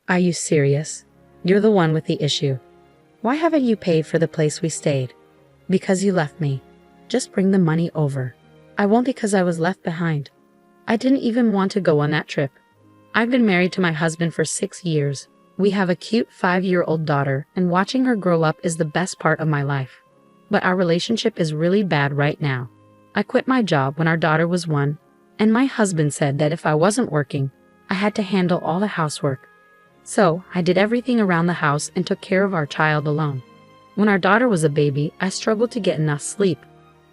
Are you serious? You're the one with the issue. Why haven't you paid for the place we stayed? Because you left me. Just bring the money over. I won't because I was left behind. I didn't even want to go on that trip. I've been married to my husband for 6 years. We have a cute 5-year-old daughter, and watching her grow up is the best part of my life. But our relationship is really bad right now. I quit my job when our daughter was 1, and my husband said that if I wasn't working, I had to handle all the housework. So I did everything around the house and took care of our child alone. When our daughter was a baby, I struggled to get enough sleep.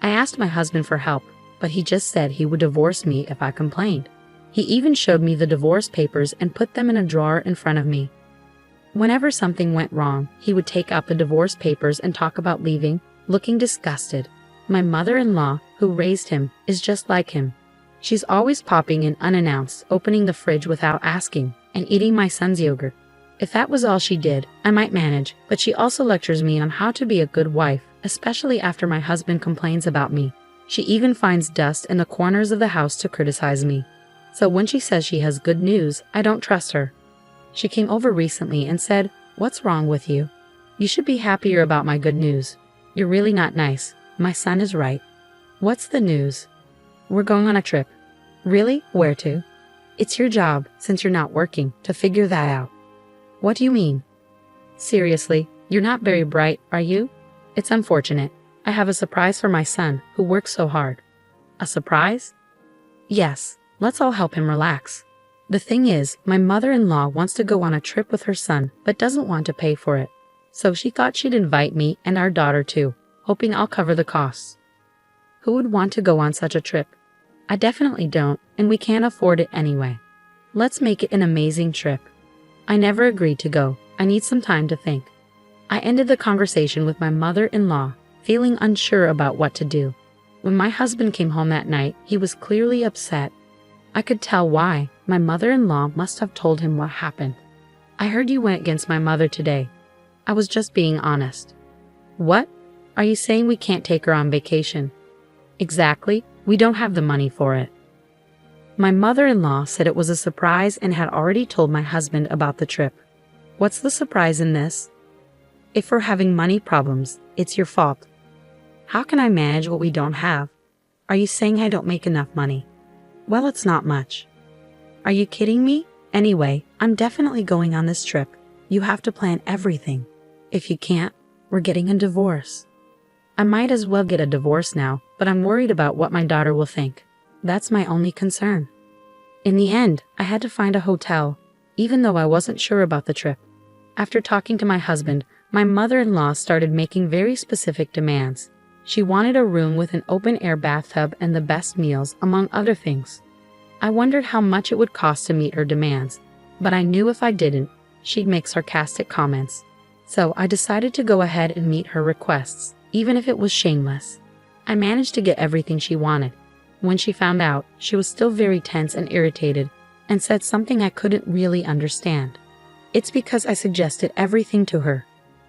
I asked my husband for help, but he just said he would divorce me if I complained. He even showed me the divorce papers and put them in a drawer in front of me. Whenever something went wrong, he would take out the divorce papers and talk about leaving, looking disgusted. My mother-in-law, who raised him, is just like him. She's always popping in unannounced, opening the fridge without asking, and eating my son's yogurt. If that was all she did, I might manage, but she also lectures me on how to be a good wife, especially after my husband complains about me. She even finds dust in the corners of the house to criticize me. So when she says she has good news, I don't trust her. She came over recently and said, "What's wrong with you? You should be happier about my good news. You're really not nice. My son is right." "What's the news?" "We're going on a trip." "Really? Where to?" "It's your job, since you're not working, to figure that out." "What do you mean?" "Seriously, you're not very bright, are you?" "It's unfortunate. I have a surprise for my son, who works so hard." "A surprise?" "Yes, let's all help him relax. The thing is, my mother-in-law wants to go on a trip with her son, but doesn't want to pay for it. So she thought she'd invite me and our daughter too, hoping I'll cover the costs." "Who would want to go on such a trip?" "I definitely don't, and we can't afford it anyway. Let's make it an amazing trip." I never agreed to go. I need some time to think. I ended the conversation with my mother-in-law, feeling unsure about what to do. When my husband came home that night, he was clearly upset. I could tell why. My mother-in-law must have told him what happened. "I heard you went against my mother today." "I was just being honest." "What? Are you saying we can't take her on vacation?" "Exactly. We don't have the money for it." My mother-in-law said it was a surprise and had already told my husband about the trip. "What's the surprise in this?" "If we're having money problems, it's your fault." "How can I manage what we don't have?" "Are you saying I don't make enough money?" "Well, it's not much." "Are you kidding me? Anyway, I'm definitely going on this trip. You have to plan everything. If you can't, we're getting a divorce." I might as well get a divorce now, but I'm worried about what my daughter will think. That's my only concern. In the end, I had to find a hotel, even though I wasn't sure about the trip. After talking to my husband, my mother-in-law started making very specific demands. She wanted a room with an open-air bathtub and the best meals, among other things. I wondered how much it would cost to meet her demands, but I knew if I didn't, she'd make sarcastic comments. So I decided to go ahead and meet her requests, even if it was shameless. I managed to get everything she wanted. When she found out, she was still very tense and irritated, and said something I couldn't really understand. "It's because I suggested everything to her.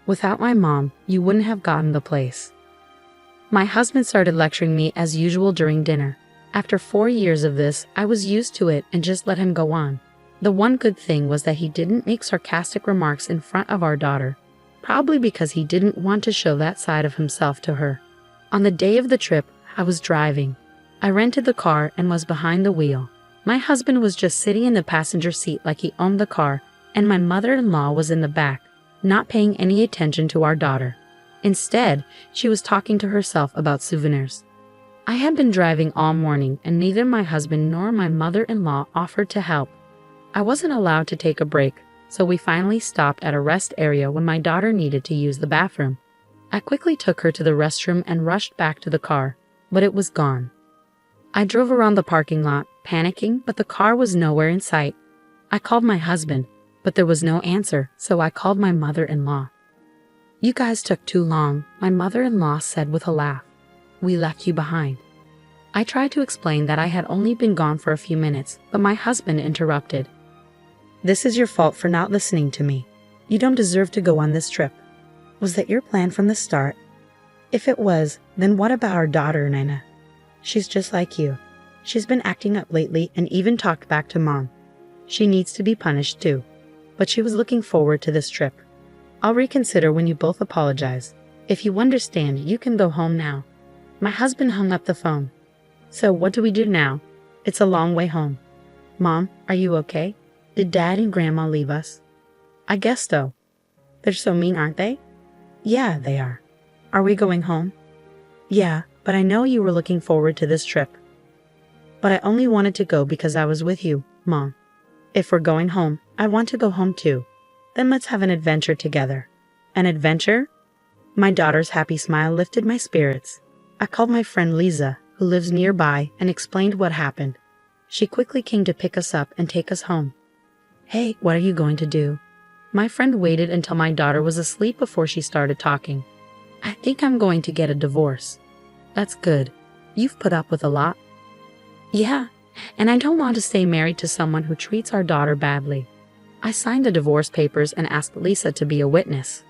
Without my mom, you wouldn't have gotten the place." My husband started lecturing me as usual during dinner. After 4 years of this, I was used to it and just let him go on. The one good thing was that he didn't make sarcastic remarks in front of our daughter, probably because he didn't want to show that side of himself to her. On the day of the trip, I was driving. I rented the car and was behind the wheel. My husband was just sitting in the passenger seat like he owned the car, and my mother-in-law was in the back, not paying any attention to our daughter. Instead, she was talking to herself about souvenirs. I had been driving all morning, and neither my husband nor my mother-in-law offered to help. I wasn't allowed to take a break, so we finally stopped at a rest area when my daughter needed to use the bathroom. I quickly took her to the restroom and rushed back to the car, but it was gone. I drove around the parking lot, panicking, but the car was nowhere in sight. I called my husband, but there was no answer, so I called my mother-in-law. "You guys took too long," my mother-in-law said with a laugh. "We left you behind." I tried to explain that I had only been gone for a few minutes, but my husband interrupted. "This is your fault for not listening to me. You don't deserve to go on this trip." "Was that your plan from the start?" "If it was, then what about our daughter, Nina? She's just like you. She's been acting up lately and even talked back to Mom. She needs to be punished too." but she was looking forward to this trip. I'll reconsider when you both apologize. If you understand, you can go home now. My husband hung up the phone. So what do we do now? It's a long way home. Mom, are you okay? Did Dad and Grandma leave us? I guess so. They're so mean, aren't they? Yeah, they are. Are we going home? Yeah, but I know you were looking forward to this trip. But I only wanted to go because I was with you, Mom. If we're going home, I want to go home too. Then let's have an adventure together. An adventure? My daughter's happy smile lifted my spirits. I called my friend Lisa, who lives nearby, and explained what happened. She quickly came to pick us up and take us home. Hey, what are you going to do? My friend waited until my daughter was asleep before she started talking. I think I'm going to get a divorce. That's good. You've put up with a lot. Yeah, and I don't want to stay married to someone who treats our daughter badly. I signed the divorce papers and asked Lisa to be a witness.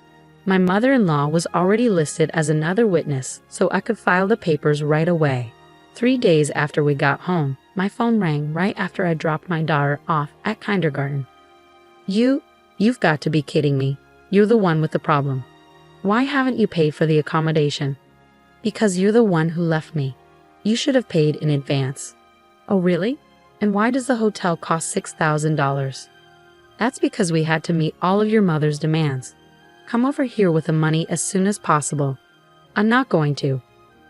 My mother-in-law was already listed as another witness, so I could file the papers right away. 3 days after we got home, my phone rang right after I dropped my daughter off at kindergarten. You've got to be kidding me. You're the one with the problem. Why haven't you paid for the accommodation? Because you're the one who left me. You should have paid in advance. Oh, really? And why does the hotel cost $6,000? That's because we had to meet all of your mother's demands. Come over here with the money as soon as possible. I'm not going to.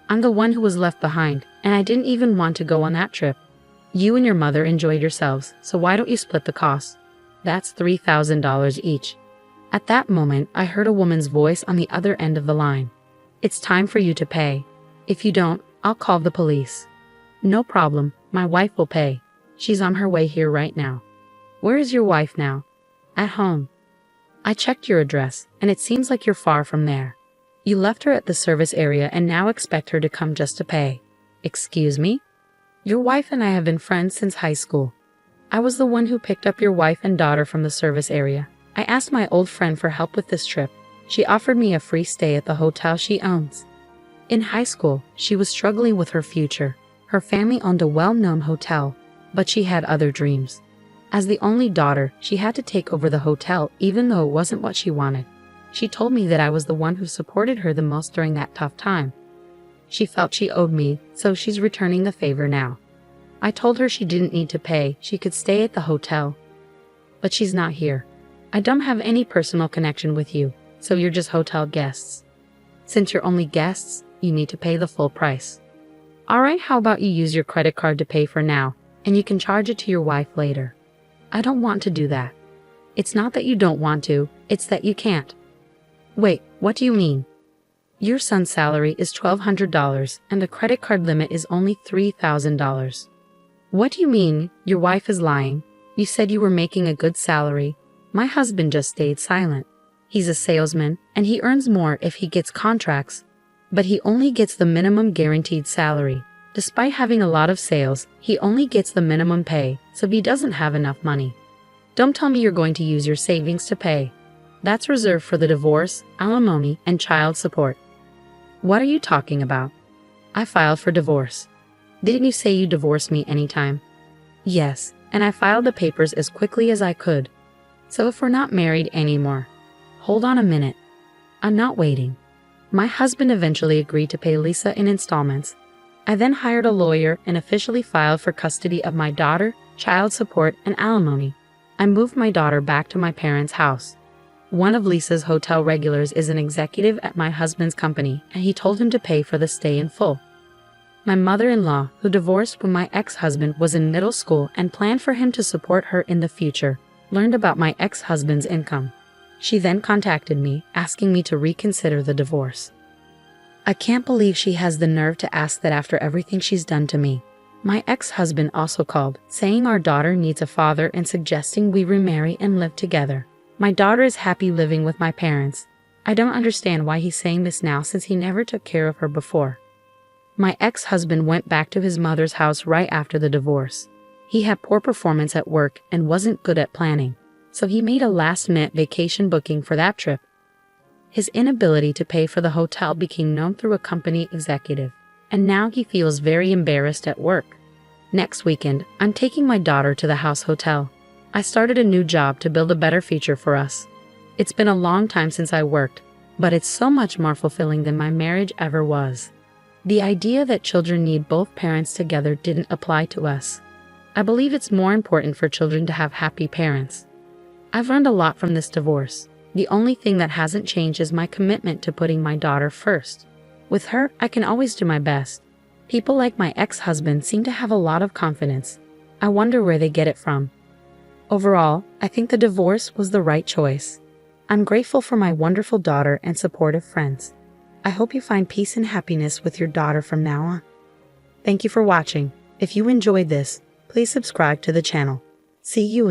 I'm the one who was left behind, and I didn't even want to go on that trip. You and your mother enjoyed yourselves, so why don't you split the cost? That's $3,000 each. At that moment, I heard a woman's voice on the other end of the line. It's time for you to pay. If you don't, I'll call the police. No problem, my wife will pay. She's on her way here right now. Where is your wife now? At home. I checked your address, and it seems like you're far from there. You left her at the service area and now expect her to come just to pay. Excuse me? Your wife and I have been friends since high school. I was the one who picked up your wife and daughter from the service area. I asked my old friend for help with this trip. She offered me a free stay at the hotel she owns. In high school, she was struggling with her future. Her family owned a well-known hotel, but she had other dreams. As the only daughter, she had to take over the hotel even though it wasn't what she wanted. She told me that I was the one who supported her the most during that tough time. She felt she owed me, so she's returning the favor now. I told her she didn't need to pay, she could stay at the hotel. But she's not here. I don't have any personal connection with you, so you're just hotel guests. Since you're only guests, you need to pay the full price. Alright, how about you use your credit card to pay for now, and you can charge it to your wife later. I don't want to do that. It's not that you don't want to, it's that you can't. Wait, what do you mean? Your son's salary is $1,200 and the credit card limit is only $3,000. What do you mean, your wife is lying? You said you were making a good salary. My husband just stayed silent. He's a salesman, and he earns more if he gets contracts, but he only gets the minimum guaranteed salary. Despite having a lot of sales, he only gets the minimum pay, so he doesn't have enough money. Don't tell me you're going to use your savings to pay. That's reserved for the divorce, alimony, and child support. What are you talking about? I filed for divorce. Didn't you say you divorced me anytime? Yes, and I filed the papers as quickly as I could. So if we're not married anymore. Hold on a minute. I'm not waiting. My husband eventually agreed to pay Lisa in installments. I then hired a lawyer and officially filed for custody of my daughter, child support, and alimony. I moved my daughter back to my parents' house. One of Lisa's hotel regulars is an executive at my husband's company, and he told him to pay for the stay in full. My mother-in-law, who divorced when my ex-husband was in middle school and planned for him to support her in the future, learned about my ex-husband's income. She then contacted me, asking me to reconsider the divorce. I can't believe she has the nerve to ask that after everything she's done to me. My ex-husband also called, saying our daughter needs a father and suggesting we remarry and live together. My daughter is happy living with my parents. I don't understand why he's saying this now since he never took care of her before. My ex-husband went back to his mother's house right after the divorce. He had poor performance at work and wasn't good at planning, so he made a last-minute vacation booking for that trip. His inability to pay for the hotel became known through a company executive, and now he feels very embarrassed at work. Next weekend, I'm taking my daughter to the house hotel. I started a new job to build a better future for us. It's been a long time since I worked, but it's so much more fulfilling than my marriage ever was. The idea that children need both parents together didn't apply to us. I believe it's more important for children to have happy parents. I've learned a lot from this divorce. The only thing that hasn't changed is my commitment to putting my daughter first. With her, I can always do my best. People like my ex-husband seem to have a lot of confidence. I wonder where they get it from. Overall, I think the divorce was the right choice. I'm grateful for my wonderful daughter and supportive friends. I hope you find peace and happiness with your daughter from now on. Thank you for watching. If you enjoyed this, please subscribe to the channel. See you.